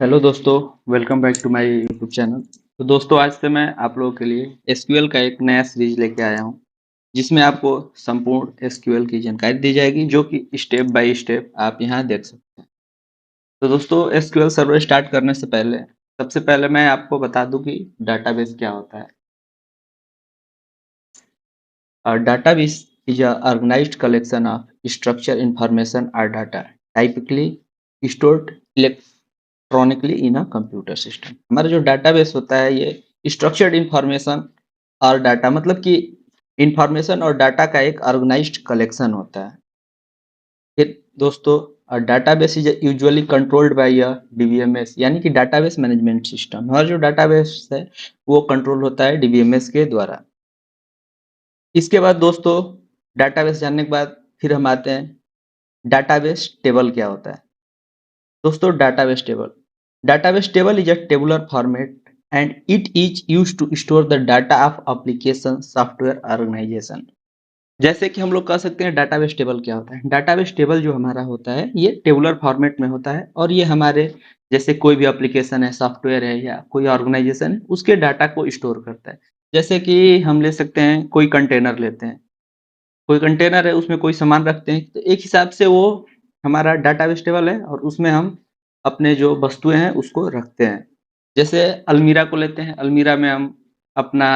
Hello दोस्तों, welcome back to my YouTube channel. तो दोस्तों, आज से मैं आप लोगों के लिए एसक्यूएल का एक नया सीरीज लेके आया हूं, जिसमें आपको संपूर्ण एसक्यूएल की जानकारी दी जाएगी, जो कि स्टेप बाय स्टेप आप यहां देख सकते हैं। तो दोस्तों, एसक्यूएल सर्वर स्टार्ट करने से पहले सबसे पहले मैं आपको बता दूं कि डाटाबेस क्या होता है। Database is a organized collection of structured information or data, typically stored electronically in a computer system। हमारा जो डाटाबेस होता है ये स्ट्रक्चर्ड इंफॉर्मेशन और डाटा मतलब कि इंफॉर्मेशन और डाटा का एक ऑर्गेनाइज्ड कलेक्शन होता है। फिर दोस्तों, database is usually controlled by a DBMS, यानी कि डाटाबेस मैनेजमेंट सिस्टम। हमारा जो डाटाबेस है वो कंट्रोल होता है डीबीएमएस के द्वारा। इसके बाद दोस्तों, डाटाबेस जानने के बाद फिर हम आते हैं डाटाबेस टेबल क्या होता है। दोस्तों, database table is a tabular format and it is use to store the data of application software organisation. जैसे कि हम लोग कह सकते हैं डाटाबेस टेबल क्या होता है। डाटाबेस टेबल जो हमारा होता है ये टेबुलर फॉर्मेट में होता है, और ये हमारे जैसे कोई भी एप्लीकेशन है, सॉफ्टवेयर है या कोई ऑर्गेनाइजेशन है, उसके डाटा को स्टोर करता है। जैसे कि हम ले सकते हैं, कोई कंटेनर लेते हैं, कोई कंटेनर है, उसमें कोई सामान रखते हैं, तो एक हिसाब से वो हमारा डाटाबेस टेबल है, और उसमें हम अपने जो वस्तुएं हैं उसको रखते हैं। जैसे अलमीरा को लेते हैं, अलमीरा में हम अपना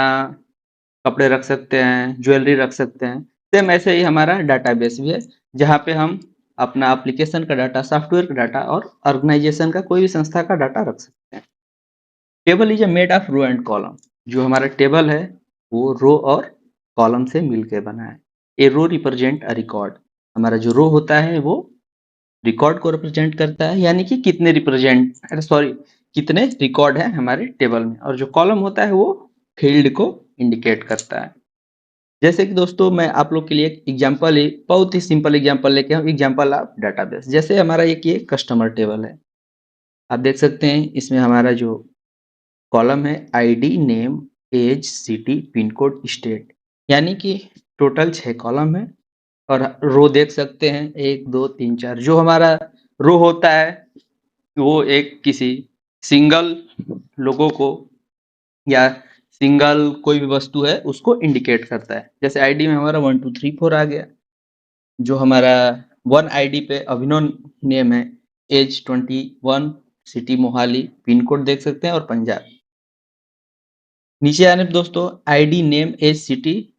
कपड़े रख सकते हैं, ज्वेलरी रख सकते हैं। सेम ऐसे ही हमारा डाटाबेस भी है, जहाँ पे हम अपना एप्लीकेशन का डाटा, सॉफ्टवेयर का डाटा और ऑर्गेनाइजेशन का, कोई भी संस्था का डाटा रख सकते हैं। Table is a made of row and column. जो हमारा टेबल है वो रो और कॉलम से मिलकर बना है। ए रो रिप्रेजेंट अ रिकॉर्ड। हमारा जो रो होता है वो रिकॉर्ड को रिप्रेजेंट करता है, यानी कि कितने रिकॉर्ड है हमारे टेबल में। और जो कॉलम होता है वो फील्ड को इंडिकेट करता है। जैसे कि दोस्तों, मैं आप लोग के लिए एक एग्जांपल ही, बहुत ही सिंपल एग्जांपल लेके आऊँ, एग्जांपल ऑफ डाटाबेस। जैसे हमारा एक ये कस्टमर टेबल है, आप देख सकते हैं इसमें हमारा जो कॉलम है ID, name, age, city, pin code, state, यानी कि टोटल 6 कॉलम है। और रो देख सकते हैं 1 2 3 4। जो हमारा रो होता है वो एक किसी सिंगल लोगो को या सिंगल कोई भी वस्तु है उसको इंडिकेट करता है। जैसे आईडी में हमारा 1 2 3 4 आ गया। जो हमारा वन आईडी पे अभिनव नेम है, age 21, city Mohali, pin code देख सकते हैं और पंजाब। नीचे आने पे दोस्तों, ID, name, age, city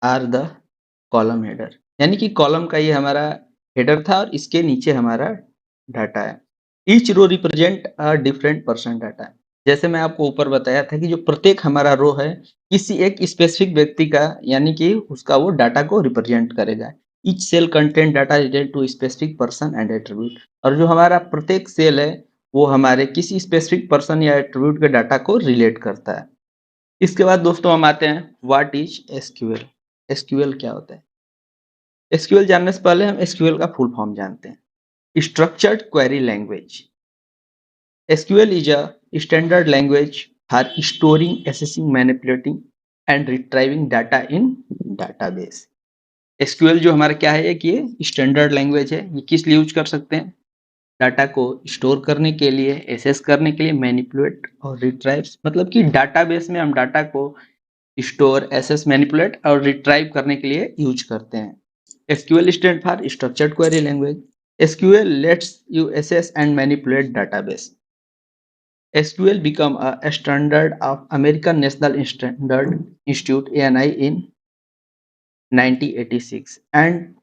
are the column header, यानी कि कॉलम का ये हमारा हेडर था, और इसके नीचे हमारा डाटा है। Each row represent a different person data. जैसे मैं आपको ऊपर बताया था कि जो प्रत्येक हमारा रो है किसी एक स्पेसिफिक व्यक्ति का, यानी कि उसका वो डाटा को रिप्रेजेंट करेगा। Each cell content data related to specific person and attribute. और जो हमारा प्रत्येक सेल है वो हमारे किसी स्पेसिफिक पर्सन या एट्रीब्यूट के डाटा को रिलेट करता है। इसके बाद दोस्तों हम आते हैं व्हाट इज एसक्यूएल। एसक्यूएल क्या होता है। एसक्यूएल जानने से पहले हम एसक्यूएल का फुल फॉर्म जानते हैं। Structured query language. SQL is a standard language for storing, assessing, manipulating and retrieving data in database. SQL जो हमारा क्या है कि ये स्टैंडर्ड लैंग्वेज है। ये किस लिए यूज कर सकते हैं? डाटा को स्टोर करने के लिए, एसेस करने के लिए, मैनिपुलेट और रिट्राइव, मतलब कि डाटाबेस में हम डाटा को स्टोर, एसेस, मैनिपुलेट और रिट्राइव करने के लिए यूज करते हैं। SQL stand for structured query language. SQL lets you access and manipulate database. SQL became a standard of American National Standard Institute (ANI) in 1986 and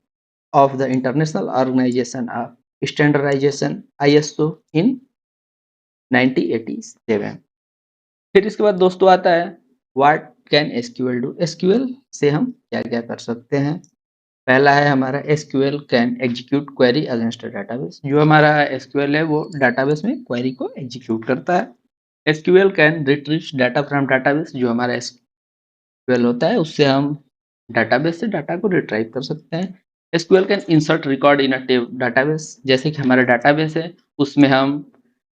of the International Organization of Standardization (ISO) in 1987। फिर इसके बाद दोस्तों आता है what can SQL do. SQL से हम क्या क्या कर सकते हैं। पहला है हमारा SQL can execute query against a database. जो हमारा एसक्यूएल है वो डाटाबेस में क्वेरी को एग्जीक्यूट करता है। SQL can retrieve data from database. जो हमारा एसक्यूएल होता है उससे हम डाटाबेस से डाटा को रिट्राइव कर सकते हैं। SQL can insert record in a database. जैसे कि हमारा डाटाबेस है उसमें हम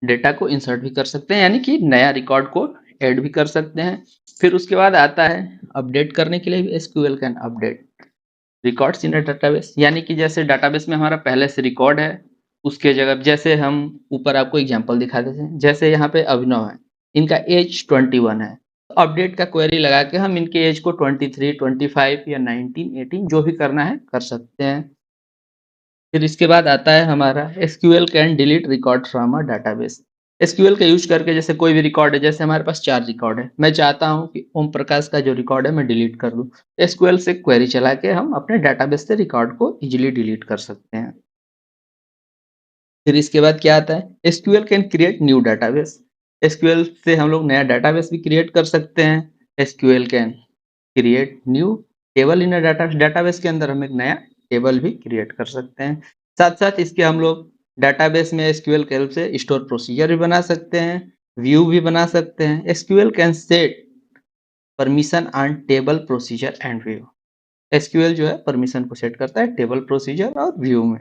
डेटा को इंसर्ट भी कर सकते हैं, यानी कि नया रिकॉर्ड को ऐड भी कर सकते हैं। फिर उसके बाद आता है अपडेट करने के लिए भी SQL can update records in a database, यानी कि जैसे डाटाबेस में हमारा पहले से रिकॉर्ड है उसके जगह जैसे हम ऊपर आपको एग्जांपल दिखा देते हैं, जैसे यहाँ पे अभिनव है, इनका एज 21 है, तो अपडेट का क्वेरी लगा के हम इनके एज को 23, 25 या 19, 18 जो भी करना है कर सकते हैं। फिर इसके बाद आता है हमारा SQL can delete record from a database. SQL का यूज करके जैसे कोई भी रिकॉर्ड है, जैसे हमारे पास 4 रिकॉर्ड है, मैं चाहता हूं कि ओम प्रकाश का जो रिकॉर्ड है मैं डिलीट कर दूं, एसक्यूएल से क्वेरी चला के हम अपने डाटाबेस से रिकॉर्ड को इजीली डिलीट कर सकते हैं। फिर इसके बाद क्या आता है, SQL can create new database. SQL से हम लोग नया डाटाबेस भी क्रिएट कर सकते हैं। SQL can create new table in database के अंदर हम एक नया टेबल भी क्रिएट कर सकते हैं। साथ साथ इसके हम लोग डाटाबेस में एसक्यूएल के हेल्प से स्टोर प्रोसीजर भी बना सकते हैं, व्यू भी बना सकते हैं। SQL can set permission on table procedure and view. SQL जो है परमिशन को सेट करता है टेबल प्रोसीजर और व्यू में।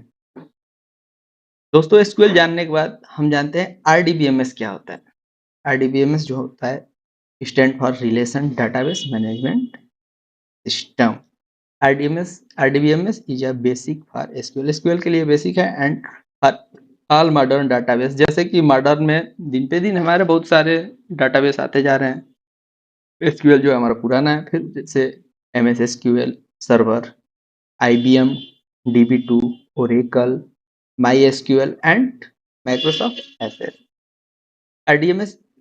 दोस्तों एसक्यूएल जानने के बाद हम जानते हैं आरडीबीएमएस क्या होता है। आरडीबीएमएस जो होता है stand for relation database management system. RDBMS is a basic for SQL। SQL के लिए बेसिक है and for all modern database. जैसे कि मॉडर्न में दिन पे दिन हमारे बहुत सारे डाटाबेस आते जा रहे हैं। SQL जो हमारा पुराना है, फिर जैसे MS SQL server, IBM DB2, Oracle, MySQL and Microsoft Access।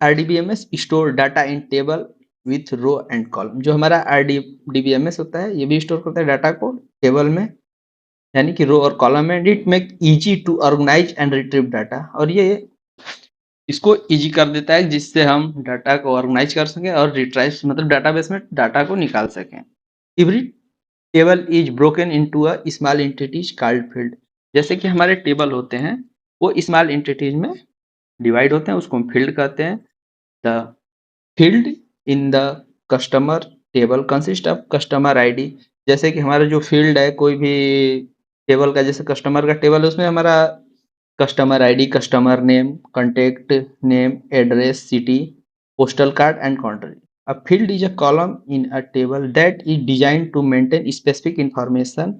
RDBMS store data in table with row and column. जो हमारा RDBMS होता है ये भी स्टोर करता है डाटा को टेबल में, यानी कि रो और कॉलम में। It make easy to organise and retrieve data. और ये इसको इजी कर देता है जिससे हम डाटा को ऑर्गेनाइज कर सकें और रिट्राइव मतलब डाटाबेस में डाटा को निकाल सकें। Every table is broken into a small entities called field. जैसे कि हमारे टेबल होते हैं वो स्मॉल एंटिटीज में डिवाइड होते हैं, उसको हम फील्ड कहते हैं। The field in the customer table consist of customer ID. जैसे कि हमारा जो फील्ड है कोई भी टेबल का, जैसे कस्टमर का टेबल है उसमें हमारा customer ID, customer name, contact name, address, city, postal card and country. A field is a column in a table that is designed to maintain specific information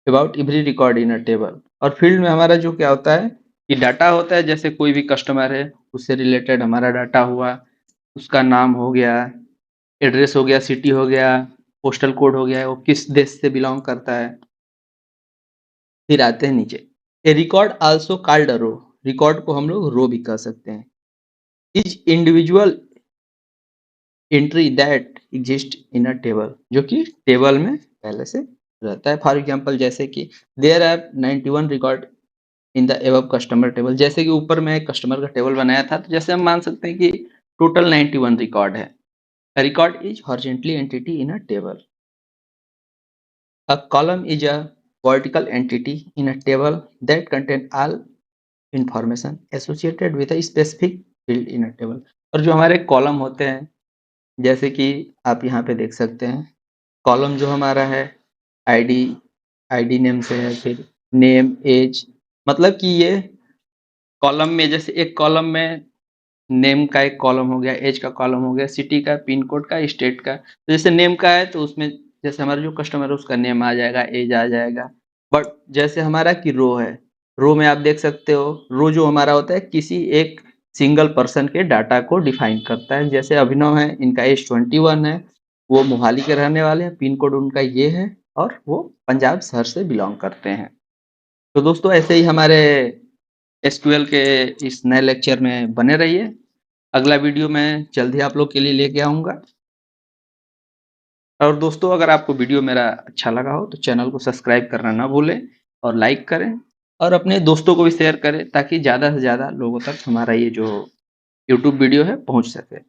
about every record in a table। और field में हमारा जो क्या होता है कि data होता है, जैसे कोई भी कस्टमर है उससे रिलेटेड हमारा डाटा हुआ, उसका नाम हो गया, एड्रेस हो गया, सिटी हो गया, पोस्टल कोड हो गया, वो किस देश से बिलोंग करता है। फिर आते हैं नीचे, a record also called a row. Record को हम लोग रो भी कह सकते हैं। Is individual entry that exist in a table, जो कि टेबल में पहले से रहता है। फॉर एग्जांपल जैसे कि there are 91 record in the above customer table. जैसे कि ऊपर में एक कस्टमर का टेबल बनाया था, तो जैसे हम मान सकते हैं कि टोटल 91 रिकॉर्ड है। A record is horizontally entity in a table. A column is a vertical entity in a table that contain all information associated with a specific field in a table। और जो हमारे column होते हैं, जैसे कि आप यहाँ पे देख सकते हैं, कॉलम जो हमारा है आईडी, आईडी नेम से है, फिर नेम, एज, मतलब कि ये कॉलम में जैसे एक कॉलम में नेम का एक कॉलम हो गया, एज का कॉलम हो गया, सिटी का, पिन कोड का, स्टेट का। तो जैसे नेम का है तो उसमें जैसे हमारा जो कस्टमर है उसका नेम आ जाएगा, एज आ जाएगा। बट जैसे हमारा कि रो है, रो में आप देख सकते हो, रो जो हमारा होता है किसी एक सिंगल पर्सन के डाटा को डिफाइन करता है। जैसे अभिनव है, इनका एज 21 है, वो मोहाली के रहने वाले हैं, पिन कोड उनका ये है और वो पंजाब शहर से बिलोंग करते हैं। तो दोस्तों ऐसे ही हमारे एसक्यूएल के इस नए लेक्चर में बने रहिए। अगला वीडियो मैं जल्द ही आप लोग के लिए लेके आऊँगा। और दोस्तों अगर आपको वीडियो मेरा अच्छा लगा हो तो चैनल को सब्सक्राइब करना ना भूलें और लाइक करें और अपने दोस्तों को भी शेयर करें ताकि ज़्यादा से ज़्यादा लोगों तक हमारा ये जो यूट्यूब वीडियो है पहुँच सके।